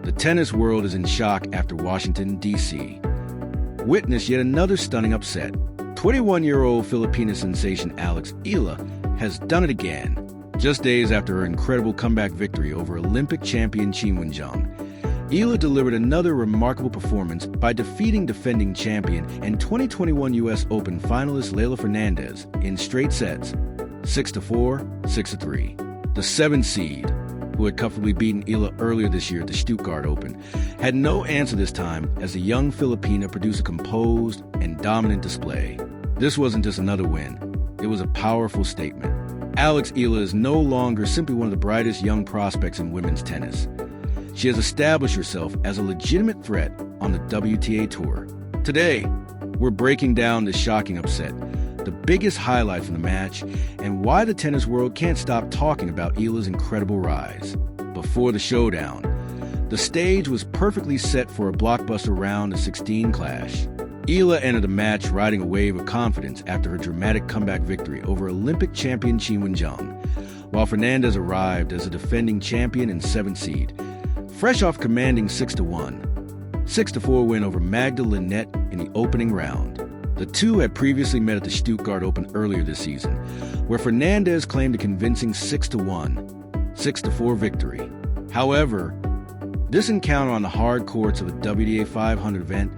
The tennis world is in shock after Washington, D.C. Witness yet another stunning upset. 21-year-old Filipino sensation Alex Eala has done it again, just days after her incredible comeback victory over Olympic champion Qin Wenjing. Eala delivered another remarkable performance by defeating defending champion and 2021 U.S. Open finalist Leylah Fernandez in straight sets, 6-4, 6-3. The 7th seed, who had comfortably beaten Eala earlier this year at the Stuttgart Open, had no answer this time as the young Filipina produced a composed and dominant display. This wasn't just another win, it was a powerful statement. Alex Eala is no longer simply one of the brightest young prospects in women's tennis. She has established herself as a legitimate threat on the WTA Tour. Today, we're breaking down this shocking upset, the biggest highlight from the match, and why the tennis world can't stop talking about Eala's incredible rise. Before the showdown, the stage was perfectly set for a blockbuster round of 16 clash. Eala entered the match riding a wave of confidence after her dramatic comeback victory over Olympic champion Qin Wenjing, while Fernandez arrived as a defending champion and 7th seed, fresh off commanding 6-1, 6-4 win over Magda Linette in the opening round. The two had previously met at the Stuttgart Open earlier this season, where Fernandez claimed a convincing 6-1, 6-4 victory. However, this encounter on the hard courts of the WTA 500 event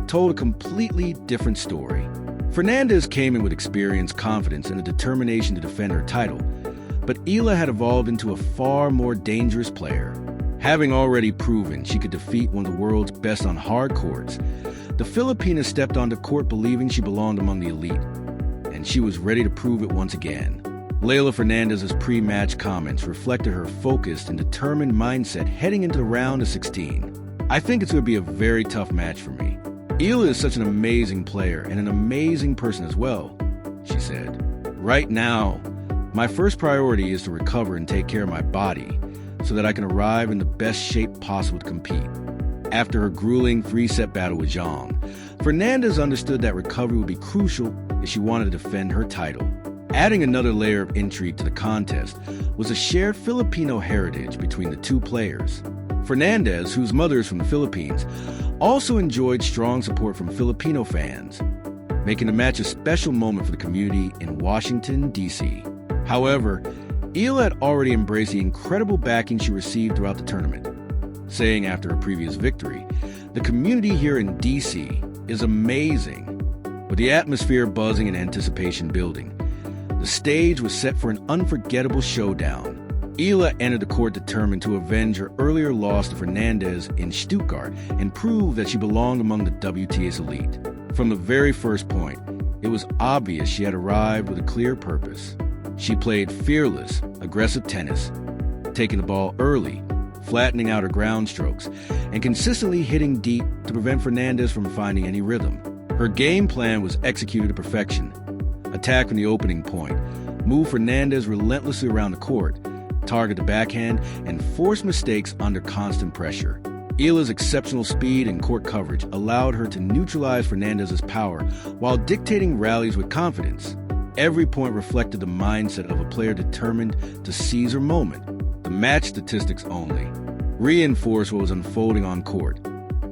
told a completely different story. Fernandez came in with experience, confidence, and a determination to defend her title, but Eala had evolved into a far more dangerous player. Having already proven she could defeat one of the world's best on hard courts, the Filipina stepped onto court believing she belonged among the elite, and she was ready to prove it once again. Leylah Fernandez's pre-match comments reflected her focused and determined mindset heading into the round of 16. I think it's going to be a very tough match for me. Eala is such an amazing player and an amazing person as well, she said. Right now, my first priority is to recover and take care of my body so that I can arrive in the best shape possible to compete. After her grueling 3-set battle with Zhang, Fernandez understood that recovery would be crucial if she wanted to defend her title. Adding another layer of intrigue to the contest was a shared Filipino heritage between the two players. Fernandez, whose mother is from the Philippines, also enjoyed strong support from Filipino fans, making the match a special moment for the community in Washington, D.C. However, Eala had already embraced the incredible backing she received throughout the tournament, saying after her previous victory, "The community here in D.C. is amazing." With the atmosphere buzzing and anticipation building, the stage was set for an unforgettable showdown. Eala entered the court determined to avenge her earlier loss to Fernandez in Stuttgart and prove that she belonged among the WTA's elite. From the very first point, it was obvious she had arrived with a clear purpose. She played fearless, aggressive tennis, taking the ball early, flattening out her ground strokes, and consistently hitting deep to prevent Fernandez from finding any rhythm. Her game plan was executed to perfection. Attack from the opening point, move Fernandez relentlessly around the court, target the backhand, and force mistakes under constant pressure. Eala's exceptional speed and court coverage allowed her to neutralize Fernandez's power while dictating rallies with confidence. Every point reflected the mindset of a player determined to seize her moment. The match statistics only reinforced what was unfolding on court,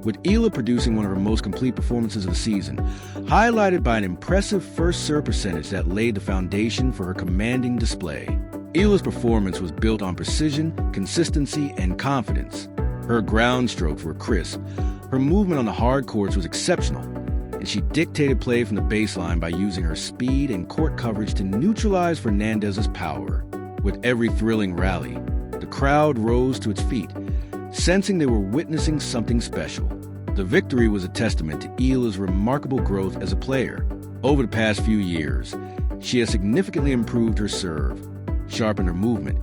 with Eala producing one of her most complete performances of the season, highlighted by an impressive first serve percentage that laid the foundation for her commanding display. Eala's performance was built on precision, consistency, and confidence. Her ground strokes were crisp, her movement on the hard courts was exceptional, and she dictated play from the baseline by using her speed and court coverage to neutralize Fernandez's power. With every thrilling rally, the crowd rose to its feet, sensing they were witnessing something special. The victory was a testament to Eala's remarkable growth as a player. Over the past few years, she has significantly improved her serve, sharpened her movement,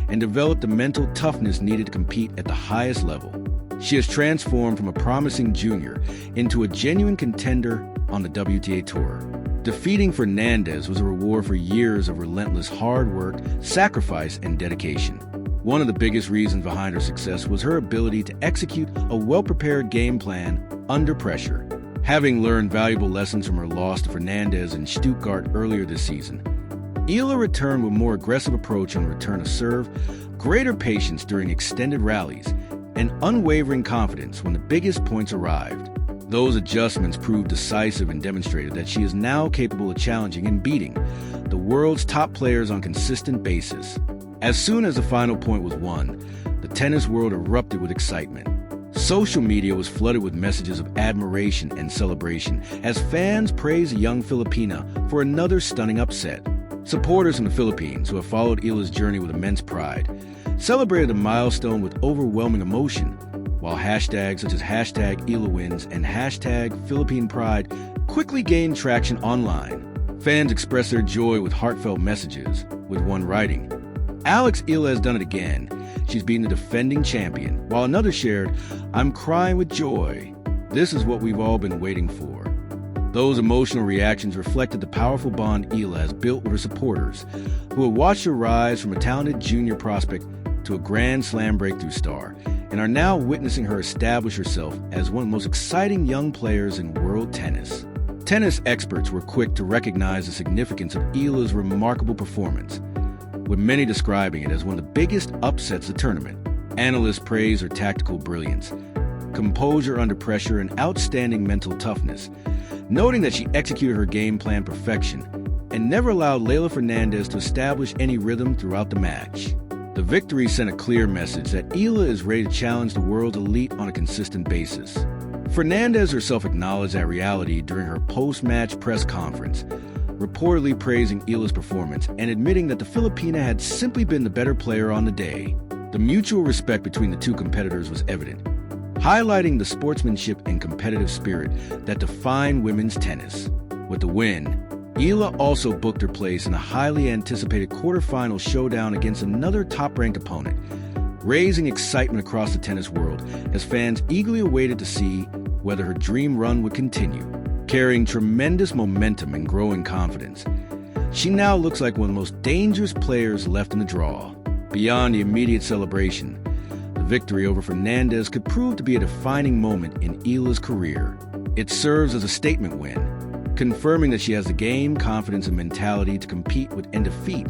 and developed the mental toughness needed to compete at the highest level. She has transformed from a promising junior into a genuine contender on the WTA Tour. Defeating Fernandez was a reward for years of relentless hard work, sacrifice, and dedication. One of the biggest reasons behind her success was her ability to execute a well-prepared game plan under pressure. Having learned valuable lessons from her loss to Fernandez in Stuttgart earlier this season, Eala returned with a more aggressive approach on the return of serve, greater patience during extended rallies, and unwavering confidence when the biggest points arrived. Those adjustments proved decisive and demonstrated that she is now capable of challenging and beating the world's top players on a consistent basis. As soon as the final point was won, the tennis world erupted with excitement. Social media was flooded with messages of admiration and celebration as fans praised a young Filipina for another stunning upset. Supporters in the Philippines, who have followed Eala's journey with immense pride, celebrated the milestone with overwhelming emotion, while hashtags such as #EalaWins and #PhilippinePride quickly gained traction online. Fans expressed their joy with heartfelt messages, with one writing, "Alex Eala has done it again. She's beaten the defending champion," while another shared, "I'm crying with joy. This is what we've all been waiting for." Those emotional reactions reflected the powerful bond Eala has built with her supporters, who have watched her rise from a talented junior prospect to a Grand Slam breakthrough star, and are now witnessing her establish herself as one of the most exciting young players in world tennis. Tennis experts were quick to recognize the significance of Eala's remarkable performance, with many describing it as one of the biggest upsets of the tournament. Analysts praise her tactical brilliance, composure under pressure, and outstanding mental toughness, noting that she executed her game plan perfection and never allowed Leylah Fernandez to establish any rhythm throughout the match. The victory sent a clear message that Eala is ready to challenge the world's elite on a consistent basis. Fernandez herself acknowledged that reality during her post-match press conference, reportedly praising Eala's performance and admitting that the Filipina had simply been the better player on the day. The mutual respect between the two competitors was evident, highlighting the sportsmanship and competitive spirit that define women's tennis. With the win, Eala also booked her place in a highly anticipated quarterfinal showdown against another top-ranked opponent, raising excitement across the tennis world as fans eagerly awaited to see whether her dream run would continue. Carrying tremendous momentum and growing confidence, she now looks like one of the most dangerous players left in the draw. Beyond the immediate celebration, the victory over Fernandez could prove to be a defining moment in Eala's career. It serves as a statement win, confirming that she has the game, confidence, and mentality to compete with and defeat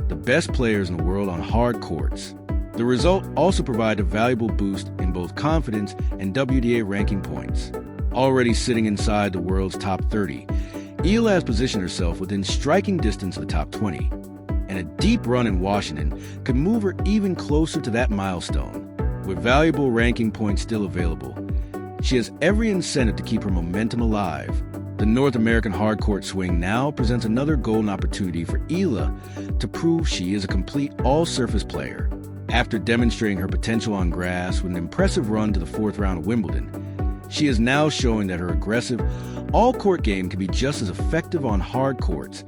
the best players in the world on hard courts. The result also provided a valuable boost in both confidence and WTA ranking points. Already sitting inside the world's top 30, Eala has positioned herself within striking distance of the top 20, and a deep run in Washington could move her even closer to that milestone. With valuable ranking points still available, she has every incentive to keep her momentum alive. The North American hardcourt swing now presents another golden opportunity for Eala to prove she is a complete all-surface player. After demonstrating her potential on grass with an impressive run to the fourth round of Wimbledon, she is now showing that her aggressive, all-court game can be just as effective on hard courts,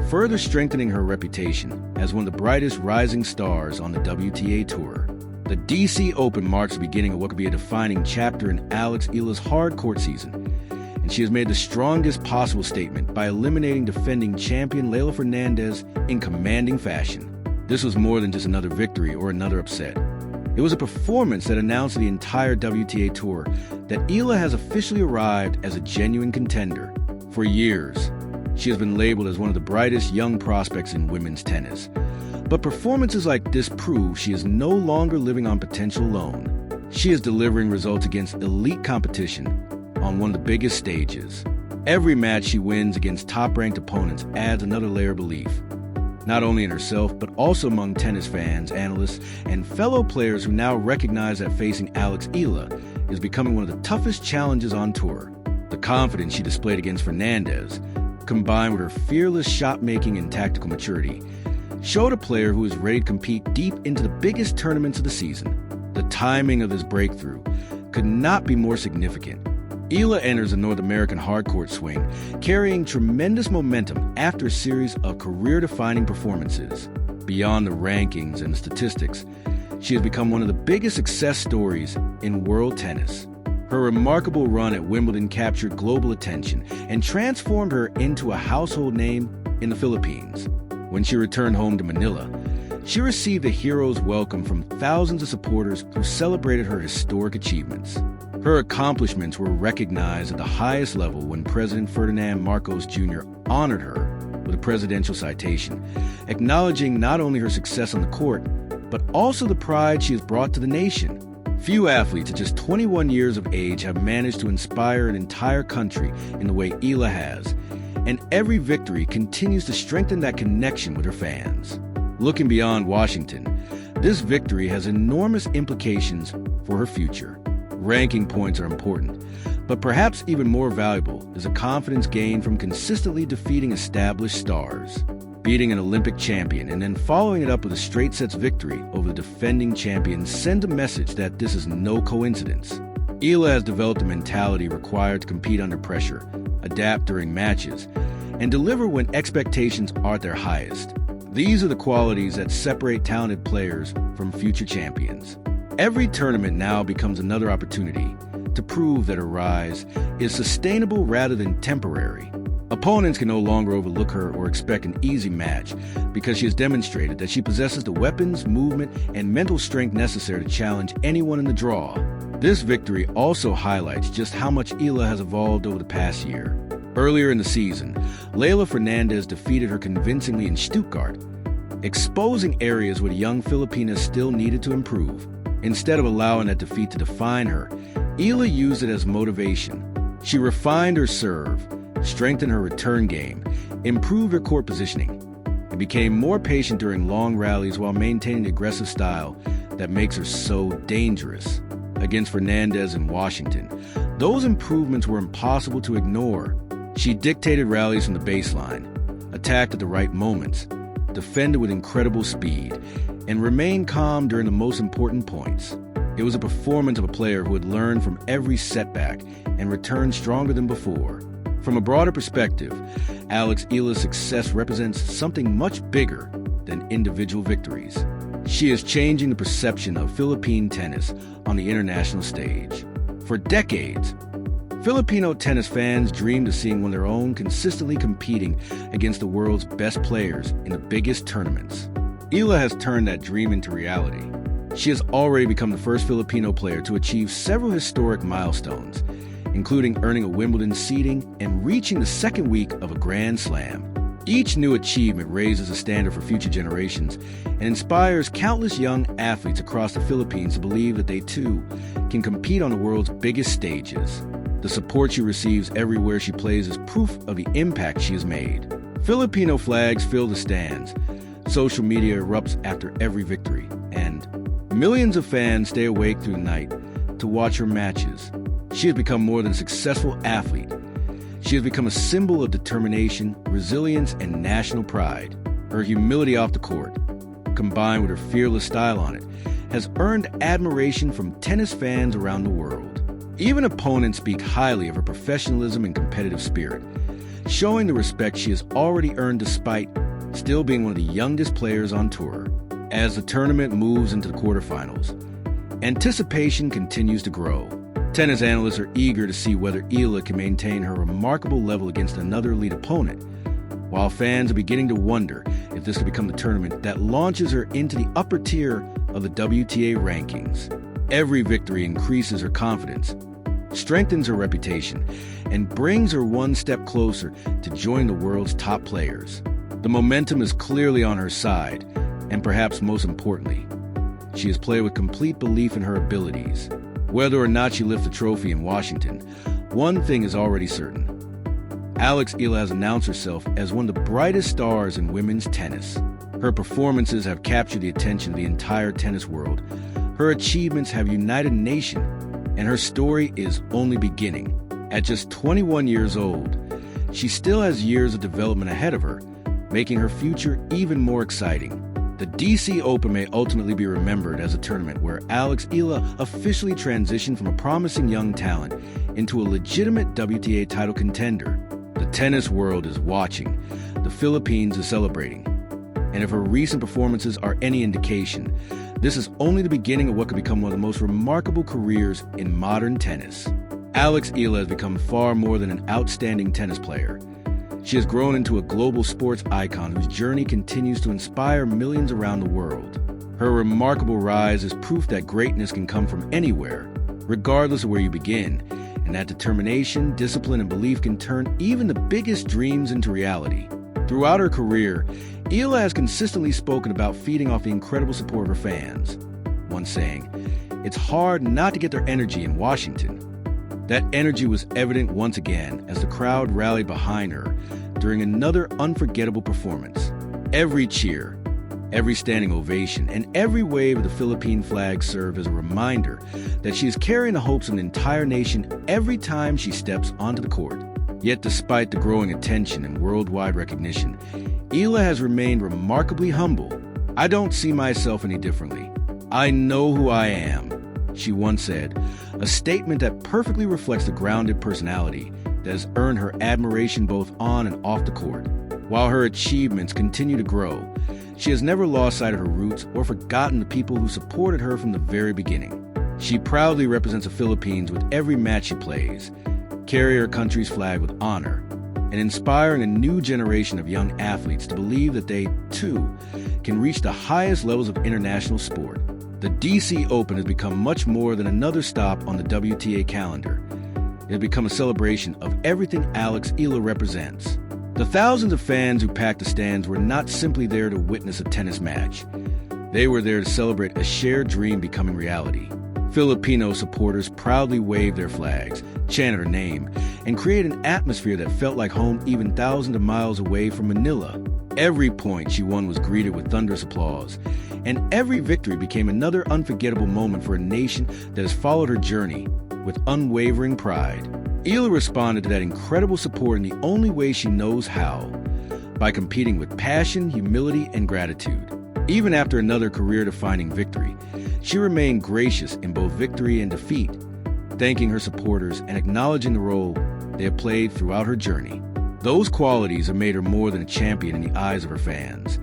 further strengthening her reputation as one of the brightest rising stars on the WTA Tour. The DC Open marks the beginning of what could be a defining chapter in Alex Eala's hard court season, and she has made the strongest possible statement by eliminating defending champion Leylah Fernandez in commanding fashion. This was more than just another victory or another upset. It was a performance that announced to the entire WTA Tour that Eala has officially arrived as a genuine contender. For years, she has been labeled as one of the brightest young prospects in women's tennis. But performances like this prove she is no longer living on potential alone. She is delivering results against elite competition on one of the biggest stages. Every match she wins against top-ranked opponents adds another layer of belief, not only in herself, but also among tennis fans, analysts, and fellow players who now recognize that facing Alex Eala is becoming one of the toughest challenges on tour. The confidence she displayed against Fernandez, combined with her fearless shot-making and tactical maturity, showed a player who is ready to compete deep into the biggest tournaments of the season. The timing of this breakthrough could not be more significant. Eala enters the North American hardcourt swing, carrying tremendous momentum after a series of career-defining performances. Beyond the rankings and the statistics, she has become one of the biggest success stories in world tennis. Her remarkable run at Wimbledon captured global attention and transformed her into a household name in the Philippines. When she returned home to Manila, she received a hero's welcome from thousands of supporters who celebrated her historic achievements. Her accomplishments were recognized at the highest level when President Ferdinand Marcos Jr. honored her with a presidential citation, acknowledging not only her success on the court, but also the pride she has brought to the nation. Few athletes at just 21 years of age have managed to inspire an entire country in the way Eala has, and every victory continues to strengthen that connection with her fans. Looking beyond Washington, this victory has enormous implications for her future. Ranking points are important, but perhaps even more valuable is a confidence gained from consistently defeating established stars. Beating an Olympic champion and then following it up with a straight sets victory over the defending champion send a message that this is no coincidence. Eala has developed a mentality required to compete under pressure, adapt during matches, and deliver when expectations are at their highest. These are the qualities that separate talented players from future champions. Every tournament now becomes another opportunity to prove that her rise is sustainable rather than temporary. Opponents can no longer overlook her or expect an easy match because she has demonstrated that she possesses the weapons, movement, and mental strength necessary to challenge anyone in the draw. This victory also highlights just how much Eala has evolved over the past year. Earlier in the season, Leylah Fernandez defeated her convincingly in Stuttgart, exposing areas where the young Filipina still needed to improve. Instead of allowing that defeat to define her, Eala used it as motivation. She refined her serve, strengthened her return game, improved her court positioning, and became more patient during long rallies while maintaining the aggressive style that makes her so dangerous. Against Fernandez in Washington, those improvements were impossible to ignore. She dictated rallies from the baseline, attacked at the right moments, defended with incredible speed, and remained calm during the most important points. It was a performance of a player who had learned from every setback and returned stronger than before. From a broader perspective, Alex Eala's success represents something much bigger than individual victories. She is changing the perception of Philippine tennis on the international stage. For decades, Filipino tennis fans dreamed of seeing one of their own consistently competing against the world's best players in the biggest tournaments. Eala has turned that dream into reality. She has already become the first Filipino player to achieve several historic milestones, including earning a Wimbledon seeding and reaching the second week of a Grand Slam. Each new achievement raises a standard for future generations and inspires countless young athletes across the Philippines to believe that they too can compete on the world's biggest stages. The support she receives everywhere she plays is proof of the impact she has made. Filipino flags fill the stands, social media erupts after every victory, and millions of fans stay awake through the night to watch her matches. She has become more than a successful athlete. She has become a symbol of determination, resilience, and national pride. Her humility off the court, combined with her fearless style on it, has earned admiration from tennis fans around the world. Even opponents speak highly of her professionalism and competitive spirit, showing the respect she has already earned despite still being one of the youngest players on tour. As the tournament moves into the quarterfinals, anticipation continues to grow. Tennis analysts are eager to see whether Eala can maintain her remarkable level against another elite opponent, while fans are beginning to wonder if this could become the tournament that launches her into the upper tier of the WTA rankings. Every victory increases her confidence, strengthens her reputation, and brings her one step closer to join the world's top players. The momentum is clearly on her side, and perhaps most importantly, she has played with complete belief in her abilities. Whether or not she lifts a trophy in Washington, one thing is already certain. Alex Eala has announced herself as one of the brightest stars in women's tennis. Her performances have captured the attention of the entire tennis world. Her achievements have united a nation, and her story is only beginning. At just 21 years old, she still has years of development ahead of her, making her future even more exciting. The DC Open may ultimately be remembered as a tournament where Alex Eala officially transitioned from a promising young talent into a legitimate WTA title contender. The tennis world is watching, the Philippines is celebrating, and if her recent performances are any indication, this is only the beginning of what could become one of the most remarkable careers in modern tennis. Alex Eala has become far more than an outstanding tennis player. She has grown into a global sports icon whose journey continues to inspire millions around the world. Her remarkable rise is proof that greatness can come from anywhere, regardless of where you begin, and that determination, discipline, and belief can turn even the biggest dreams into reality. Throughout her career, Eala has consistently spoken about feeding off the incredible support of her fans. Once saying, it's hard not to get their energy in Washington. That energy was evident once again as the crowd rallied behind her during another unforgettable performance. Every cheer, every standing ovation, and every wave of the Philippine flag served as a reminder that she is carrying the hopes of an entire nation every time she steps onto the court. Yet despite the growing attention and worldwide recognition, Eala has remained remarkably humble. "I don't see myself any differently. I know who I am," she once said, a statement that perfectly reflects the grounded personality that has earned her admiration both on and off the court. While her achievements continue to grow, she has never lost sight of her roots or forgotten the people who supported her from the very beginning. She proudly represents the Philippines with every match she plays, carrying her country's flag with honor, and inspiring a new generation of young athletes to believe that they, too, can reach the highest levels of international sport. The DC Open has become much more than another stop on the WTA calendar. It has become a celebration of everything Alex Eala represents. The thousands of fans who packed the stands were not simply there to witness a tennis match. They were there to celebrate a shared dream becoming reality. Filipino supporters proudly waved their flags, chanted her name, and created an atmosphere that felt like home even thousands of miles away from Manila. Every point she won was greeted with thunderous applause, and every victory became another unforgettable moment for a nation that has followed her journey with unwavering pride. Eala responded to that incredible support in the only way she knows how, by competing with passion, humility, and gratitude. Even after another career-defining victory, she remained gracious in both victory and defeat, thanking her supporters and acknowledging the role they have played throughout her journey. Those qualities have made her more than a champion in the eyes of her fans.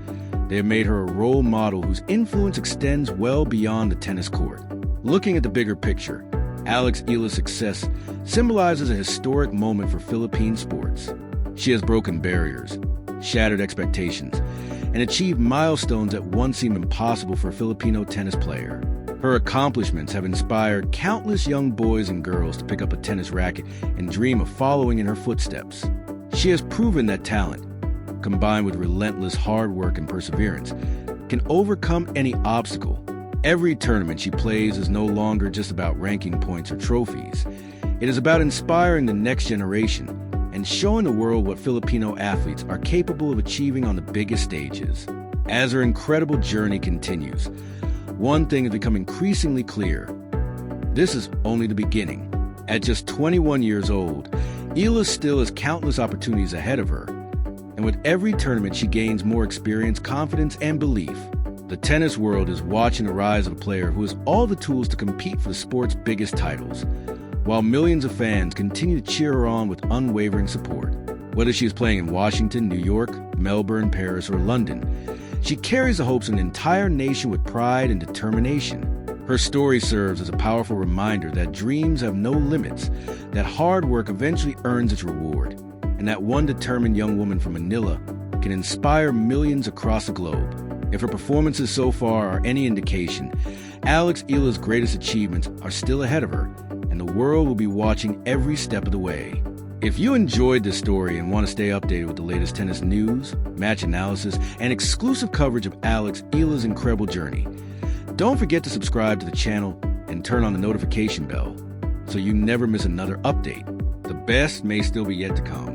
They have made her a role model whose influence extends well beyond the tennis court. Looking at the bigger picture, Alex Eala's success symbolizes a historic moment for Philippine sports. She has broken barriers, shattered expectations, and achieved milestones that once seemed impossible for a Filipino tennis player. Her accomplishments have inspired countless young boys and girls to pick up a tennis racket and dream of following in her footsteps. She has proven that talent, combined with relentless hard work and perseverance, can overcome any obstacle. Every tournament she plays is no longer just about ranking points or trophies. It is about inspiring the next generation and showing the world what Filipino athletes are capable of achieving on the biggest stages. As her incredible journey continues, one thing has become increasingly clear. This is only the beginning. At just 21 years old, Eala still has countless opportunities ahead of her, and with every tournament she gains more experience, confidence, and belief. The tennis world is watching the rise of a player who has all the tools to compete for the sport's biggest titles, while millions of fans continue to cheer her on with unwavering support. Whether she is playing in Washington, New York, Melbourne, Paris, or London, she carries the hopes of an entire nation with pride and determination. Her story serves as a powerful reminder that dreams have no limits, that hard work eventually earns its reward, and that one determined young woman from Manila can inspire millions across the globe. If her performances so far are any indication, Alex Eala's greatest achievements are still ahead of her, and the world will be watching every step of the way. If you enjoyed this story and want to stay updated with the latest tennis news, match analysis, and exclusive coverage of Alex Eala's incredible journey, don't forget to subscribe to the channel and turn on the notification bell so you never miss another update. The best may still be yet to come.